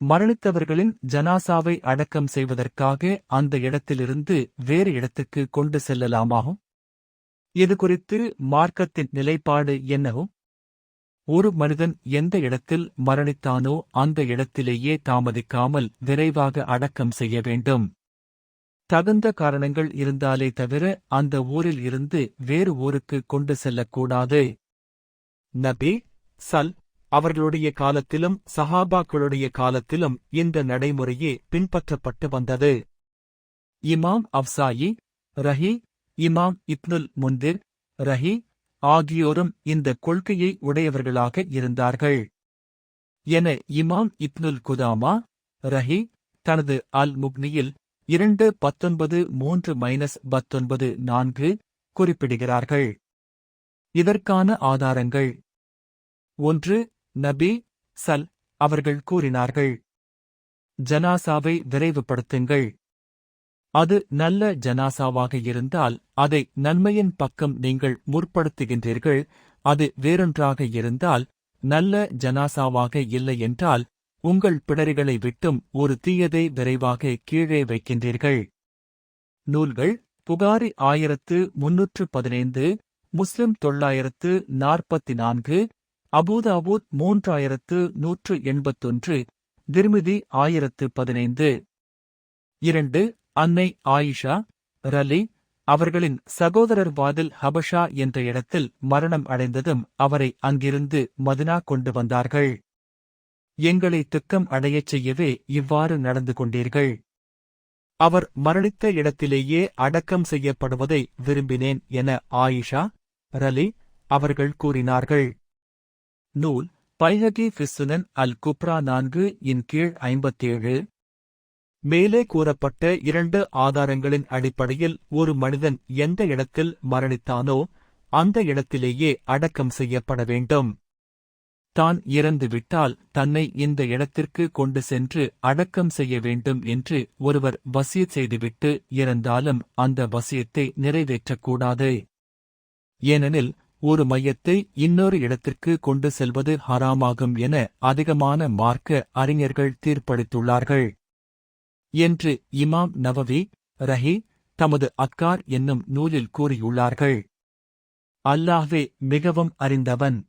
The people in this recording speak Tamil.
மரணித்தவர்களின் ஜனாசாவை அடக்கம் செய்வதற்காக அந்த இடத்திலிருந்து வேறு இடத்துக்கு கொண்டு செல்லலாமாகும்? இது குறித்து மார்க்கத்தின் நிலைப்பாடு என்னவும்? ஒரு மனிதன் எந்த இடத்தில் மரணித்தானோ அந்த இடத்திலேயே தாமதிக்காமல் விரைவாக அடக்கம் செய்ய வேண்டும். தகுந்த காரணங்கள் இருந்தாலே தவிர அந்த ஊரில் இருந்து வேறு ஊருக்கு கொண்டு செல்லக்கூடாது. நபி அவர்களுடைய காலத்திலும் சஹாபாக்களுடைய காலத்திலும் இந்த நடைமுறையே பின்பற்றப்பட்டு வந்தது. இமாம் அவ்சாயி ரஹி, இமாம் இப்னுல் முந்திர் ரஹி ஆகியோரும் இந்த கொள்கையை உடையவர்களாக இருந்தார்கள் என இமாம் இப்னுல் குதாமா ரஹி தனது அல் முக்னியில் 2:19-3-19 குறிப்பிடுகிறார்கள். இதற்கான ஆதாரங்கள்: 1. நபி அவர்கள் கூறினார்கள், ஜனாசாவை விரைவுபடுத்துங்கள். அது நல்ல ஜனாசாவாக இருந்தால் அதை நன்மையின் பக்கம் நீங்கள் முற்படுத்துகின்றீர்கள். அது வேறொன்றாக இருந்தால், நல்ல ஜனாசாவாக இல்லை என்றால் உங்கள் பிடரிகளை விட்டும் ஒரு தீயதை விரைவாக கீழே வைக்கின்றீர்கள். நூல்கள்: புகாரி 1315, முஸ்லிம் 944, அபூதாவூத் 3181, திர்மிதி 1015. 2. அன்னை ஆயிஷா ரலி அவர்களின் சகோதரர் வாதில் ஹபஷா என்ற இடத்தில் மரணம் அடைந்ததும் அவரை அங்கிருந்து மதினா கொண்டு வந்தார்கள். எங்களை துக்கம் அடையச் செய்யவே இவ்வாறு நடந்து கொண்டீர்கள். அவர் மரணித்த இடத்திலேயே அடக்கம் செய்யப்படுவதை விரும்பினேன் என ஆயிஷா ரலி அவர்கள் கூறினார்கள். நூல்: பைஹகி ஃபிஸ்ஸுனன் அல் குப்ரா 4 இன் கீழ் 57. மேலே கூறப்பட்ட 2 ஆதாரங்களின் அடிப்படையில் ஒரு மனிதன் எந்த இடத்தில் மரணித்தானோ அந்த இடத்திலேயே அடக்கம் செய்யப்பட வேண்டும். தான் இறந்துவிட்டால் தன்னை இந்த இடத்திற்கு கொண்டு சென்று அடக்கம் செய்ய வேண்டும் என்று ஒருவர் வசியத் செய்துவிட்டு இறந்தாலும் அந்த வசியத்தை நிறைவேற்றக்கூடாது. ஏனெனில் ஒரு மையத்தை இன்னொரு இடத்திற்கு கொண்டு செல்வது ஹராமாகும் என அதிகமான மார்க்க அறிஞர்கள் தீர்ப்பளித்துள்ளார்கள் என்று இமாம் நவவி ரஹி தமது அத்கார் என்னும் நூலில் கூறியுள்ளார்கள். அல்லாஹ்வே மிகவும் அறிந்தவன்.